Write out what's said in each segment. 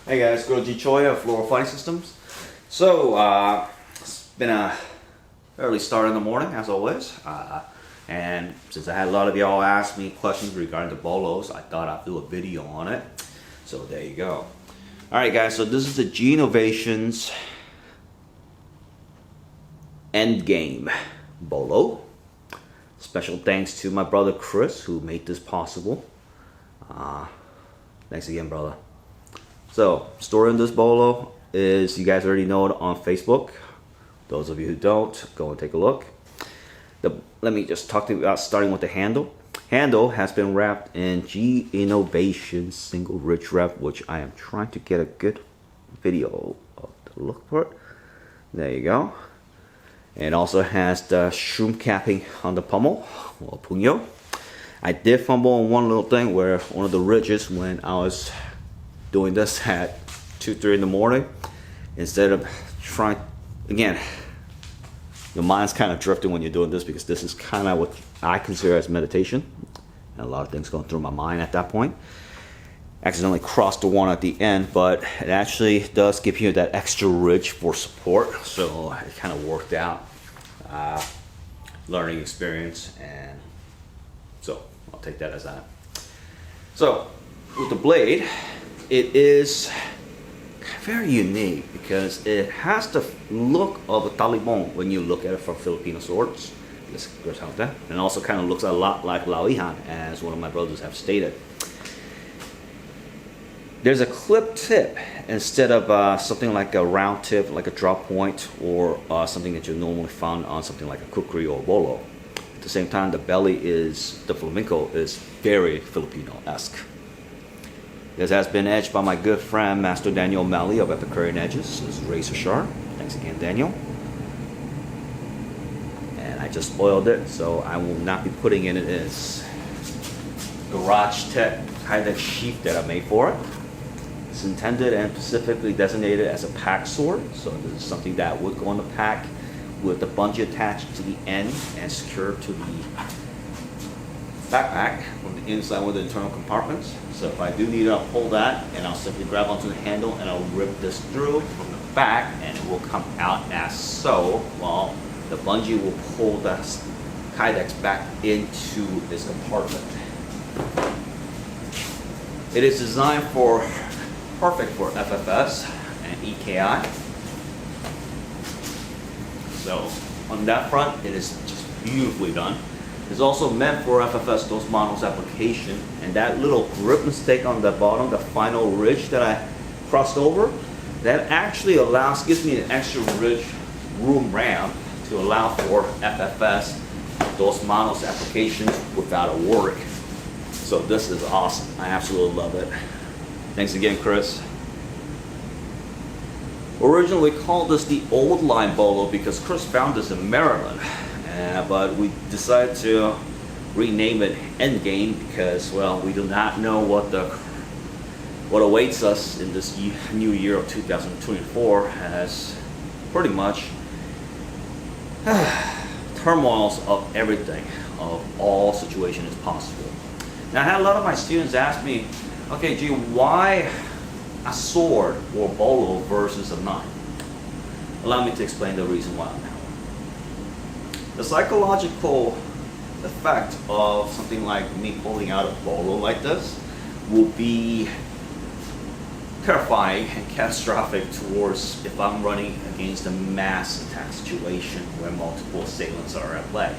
Hey guys, Guro Jee Choi of Floro Fighting Systems. So, it's been a early start in the morning as always. And since I had a lot of y'all ask me questions regarding the Bolos, I thought I'd do a video on it. So there you go. Alright guys, so this is the G Innovations Endgame Bolo. Special thanks to my brother Chris who made this possible. Thanks again, brother. So, story in this Bolo is, you guys already know it on Facebook. Those of you who don't, go and take a look. Let me just talk to you about starting with the handle. Handle has been wrapped in G Innovation single ridge wrap, which I am trying to get a good video of the look for it. There you go. It also has the shroom capping on the pommel, or puño. I did fumble on one little thing where one of the ridges, when I was doing this at 2-3 in the morning, instead of trying, again, your mind's kind of drifting when you're doing this because this is kind of what I consider as meditation, and a lot of things going through my mind at that point. Accidentally crossed the one at the end, but it actually does give you that extra ridge for support, so it kind of worked out. Learning experience, and so I'll take that as that. So with the blade, it is very unique because it has the look of a talibon when you look at it from Filipino swords. And also kind of looks a lot like Lauihan, as one of my brothers have stated. There's a clip tip instead of something like a round tip, like a drop point, or something that you normally found on something like a kukri or bolo. At the same time, the belly the flamenco is very Filipino-esque. This has been edged by my good friend, Master Daniel Malley of Epicurean Edges. This is razor sharp. Thanks again, Daniel. And I just oiled it, so I will not be putting in this garage tech high-tech sheath that I made for it. It's intended and specifically designated as a pack sword, so this is something that would go in the pack with the bungee attached to the end and secured to the backpack from the inside with the internal compartments. So if I do need to pull that, and I'll simply grab onto the handle and I'll rip this through from the back, and it will come out as so, while the bungee will pull the kydex back into this compartment. It is designed perfect for FFS and EKI. So on that front, it is just beautifully done. It's also meant for FFS Dos Manos application, and that little grip mistake on the bottom, the final ridge that I crossed over, that actually gives me an extra ridge room ramp to allow for FFS Dos Manos applications without a worry. So this is awesome. I absolutely love it. Thanks again, Chris. Originally called this the old line Bolo because Chris found this in Maryland, but we decided to rename it Endgame because, well, we do not know what awaits us in this new year of 2024, as pretty much turmoils of everything, of all situations possible. Now, I had a lot of my students ask me, okay, gee, why a sword or bolo versus a knife? Allow me to explain the reason why on that one. The psychological effect of something like me pulling out a bolo like this will be terrifying and catastrophic towards if I'm running against a mass attack situation where multiple assailants are at play.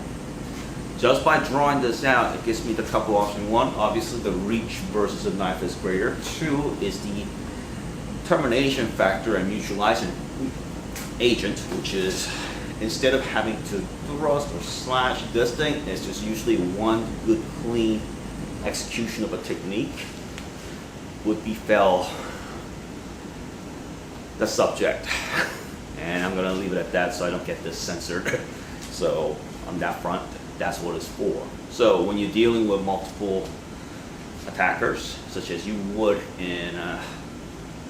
Just by drawing this out, it gives me the couple options. One, obviously the reach versus a knife is greater. Two is the termination factor and neutralizing agent, which is instead of having to thrust or slash this thing, it's just usually one good clean execution of a technique would befell the subject. And I'm gonna leave it at that so I don't get this censored. So on that front, that's what it's for. So when you're dealing with multiple attackers, such as you would in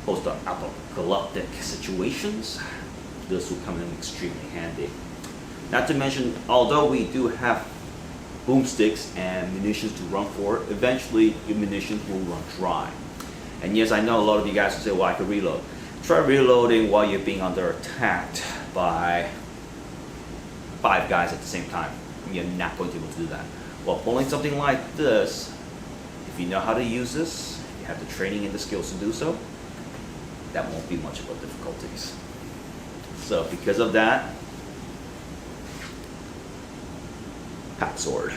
post-apocalyptic situations, this will come in extremely handy. Not to mention, although we do have boomsticks and munitions to run for, eventually your munitions will run dry. And yes, I know a lot of you guys will say, well, I could reload. Try reloading while you're being under attacked by 5 guys at the same time. You're not going to be able to do that. Well, pulling something like this, if you know how to use this, you have the training and the skills to do so, that won't be much of a difficulties. So because of that, pack sword.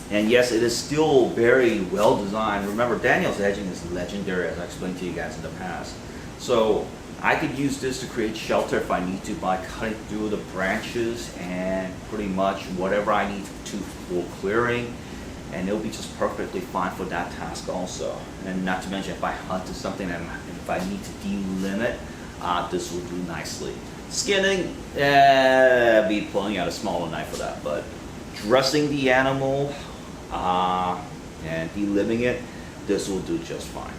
And yes, it is still very well designed. Remember, Daniel's edging is legendary, as I explained to you guys in the past. So I could use this to create shelter if I need to by cutting through the branches and pretty much whatever I need to for clearing, and it'll be just perfectly fine for that task also. And not to mention, if I hunt to something and if I need to delimit, this will do nicely. Skinning, be pulling out a smaller knife for that, but dressing the animal and delimiting it, this will do just fine.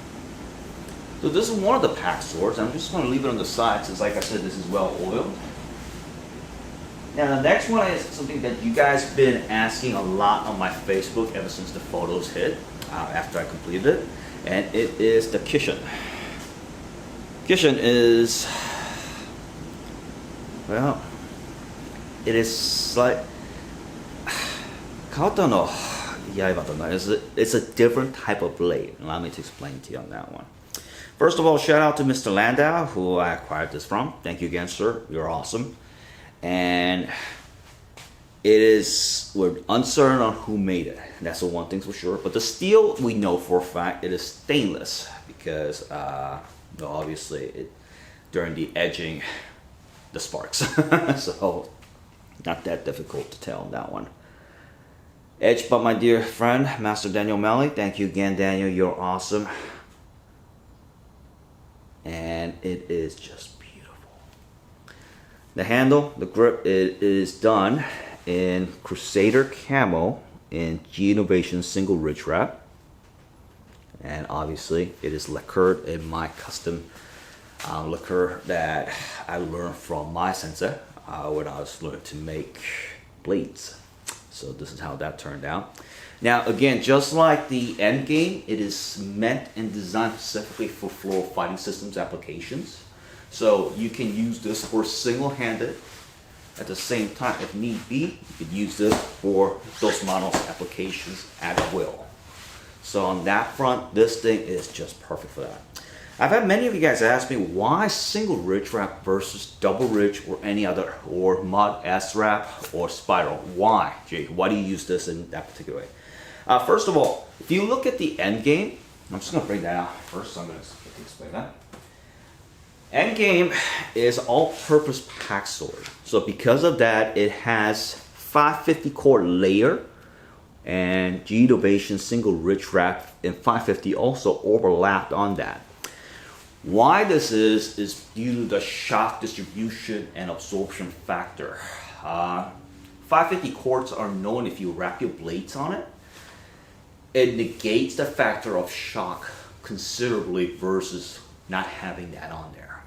So this is one of the pack swords. I'm just going to leave it on the side since, like I said, this is well oiled. Now the next one is something that you guys have been asking a lot on my Facebook ever since the photos hit after I completed it, and it is the Kishin. Kishin is, well, it is like, it's a different type of blade. Allow me to explain to you on that one. First of all, shout out to Mr. Landau, who I acquired this from. Thank you again, sir. You're awesome. And we're uncertain on who made it. That's the one thing for sure. But the steel, we know for a fact it is stainless because obviously during the edging, the sparks. So not that difficult to tell on that one. Edged by my dear friend, Master Daniel Malley. Thank you again, Daniel. You're awesome. And it is just beautiful. The handle, the grip, it is done in Crusader Camo in G Innovation single ridge wrap. And obviously it is lacquered in my custom lacquer that I learned from my sensei when I was learning to make blades. So this is how that turned out. Now again, just like the Endgame, it is meant and designed specifically for Floro fighting systems applications. So you can use this for single-handed. At the same time, if need be, you could use this for those models applications at will. So on that front, this thing is just perfect for that. I've had many of you guys ask me why single ridge wrap versus double ridge or any other, or mud S wrap or spiral. Why, Jay? Why do you use this in that particular way? First of all, if you look at the Endgame, I'm just going to bring that out first, so I'm going to explain that. Endgame is all-purpose pack sword. So because of that, it has 550 core layer and G Innovation single ridge wrap and 550 also overlapped on that. Why this is due to the shock distribution and absorption factor. 550 quartz are known if you wrap your blades on it, it negates the factor of shock considerably versus not having that on there.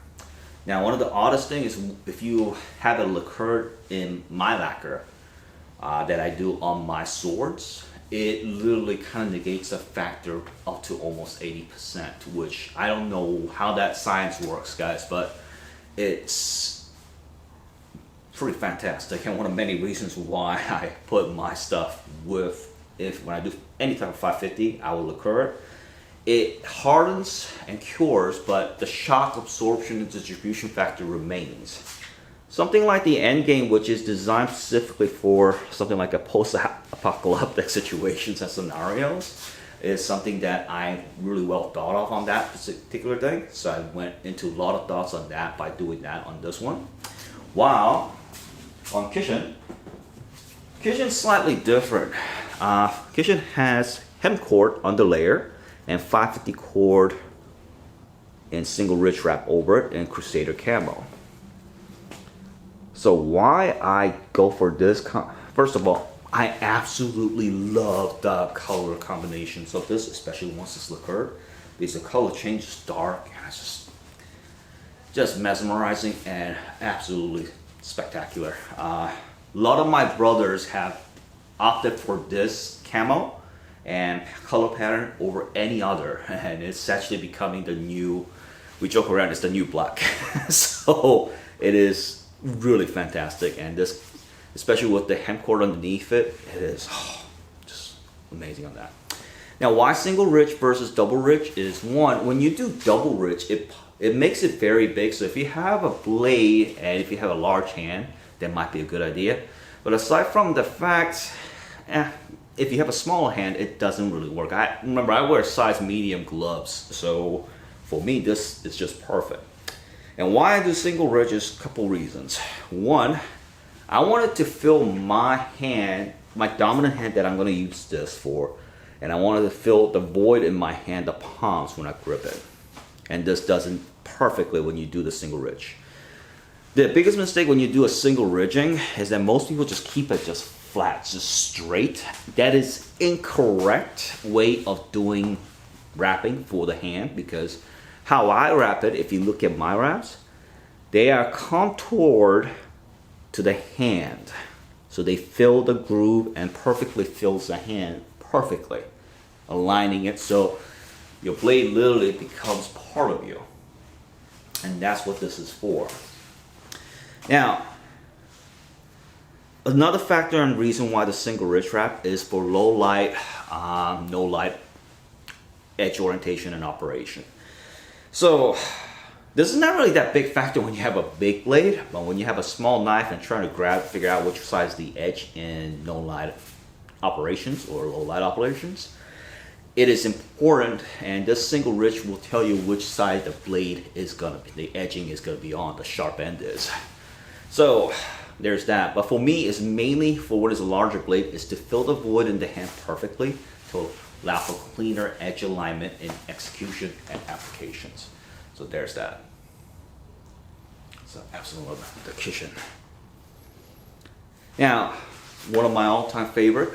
Now, one of the oddest things is if you have it lacquered in my lacquer that I do on my swords, it literally kind of negates the factor up to almost 80%, which I don't know how that science works, guys, but it's pretty fantastic and one of many reasons why I put my stuff with, when I do any type of 550, I will lacquer it. It hardens and cures, but the shock absorption and distribution factor remains. Something like the Endgame, which is designed specifically for something like a post-apocalyptic situations and scenarios, is something that I really well thought of on that particular thing. So I went into a lot of thoughts on that by doing that on this one. While on Kishin, Kishin's slightly different. Kishin has hem cord underlayer and 550 cord and single ridge wrap over it and Crusader Camo. So why I go for this, first of all, I absolutely love the color combinations of this, especially once it's lacquered, because the color changes dark and it's just mesmerizing and absolutely spectacular. A lot of my brothers have opted for this camo and color pattern over any other, and it's actually becoming the new, we joke around, it's the new black. So it is really fantastic, and this, especially with the hemp cord underneath it, it is just amazing on that. Now, why single ridge versus double ridge is, one, when you do double ridge, it makes it very big. So if you have a blade and if you have a large hand, that might be a good idea. But aside from the fact, if you have a small hand, it doesn't really work. Remember, I wear size medium gloves, so for me, this is just perfect. And why I do single ridge is a couple reasons. One, I wanted to fill my hand, my dominant hand that I'm going to use this for, and I wanted to fill the void in my hand, the palms, when I grip it. And this does it perfectly when you do the single ridge. The biggest mistake when you do a single ridging is that most people just keep it just flat, just straight. That is incorrect way of doing wrapping for the hand, because how I wrap it, if you look at my wraps, they are contoured to the hand. So they fill the groove and perfectly fills the hand perfectly, aligning it so your blade literally becomes part of you. And that's what this is for. Now, another factor and reason why the single ridge wrap is for low light, no light edge orientation and operation. So this is not really that big factor when you have a big blade, but when you have a small knife and trying to figure out which size the edge in no light operations or low light operations, it is important, and this single ridge will tell you which side the blade is gonna be, the edging is gonna be on, the sharp end is. So there's that. But for me, it's mainly for what is a larger blade, is to fill the void in the hand perfectly to allow for cleaner edge alignment in execution and applications. So there's that. So absolutely love the Kishin. Now, one of my all-time favorite,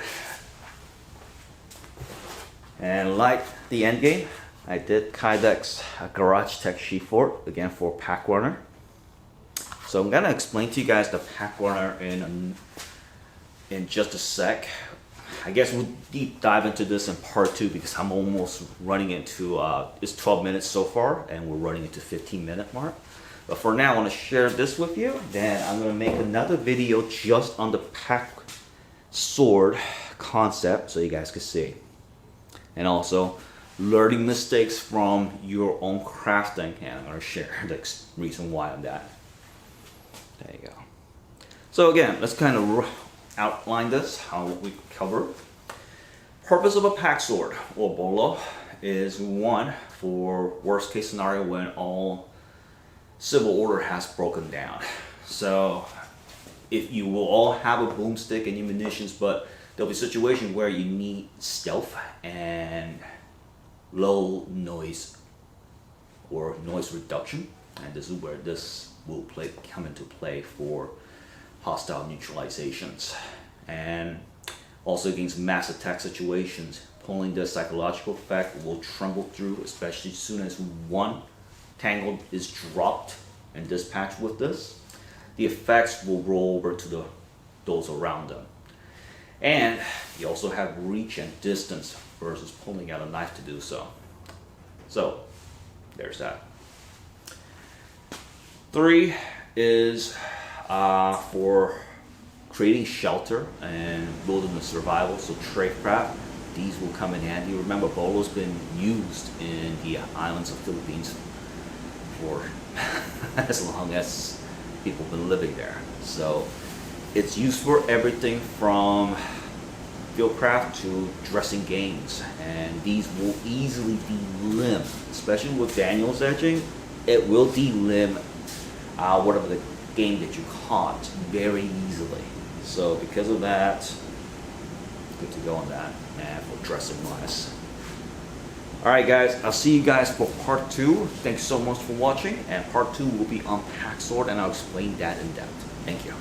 and like the Endgame, I did Kydex Garage Tech Sheet Fort, again for pack runner. So I'm gonna explain to you guys the pack runner in just a sec. I guess we'll deep dive into this in part 2 because I'm almost running into, it's 12 minutes so far and we're running into 15-minute mark. But for now, I want to share this with you. Then I'm going to make another video just on the pack sword concept so you guys can see. And also learning mistakes from your own crafting, and I'm going to share the reason why on that. There you go. So again, let's kind of outline this, how we cover. Purpose of a pack sword or bolo is, one, for worst case scenario when all civil order has broken down. So if you will all have a boomstick and your munitions, but there'll be a situation where you need stealth and low noise or noise reduction, and this is where this will come into play for hostile neutralizations. And also against mass attack situations, pulling the psychological effect will tremble through, especially as soon as one tangle is dropped and dispatched with this. The effects will roll over to those around them. And you also have reach and distance versus pulling out a knife to do so. So there's that. 3 is for creating shelter and wilderness survival, so tradecraft. These will come in handy. Remember, Bolo's been used in the islands of Philippines for as long as people have been living there. So it's used for everything from fieldcraft to dressing games, and these will easily delimb, especially with Daniel's edging. It will delimb whatever the game that you caught very easily. So because of that, good to go on that, and for dressing wise. Alright guys, I'll see you guys for part 2. Thanks so much for watching, and part 2 will be on pack sword and I'll explain that in depth. Thank you.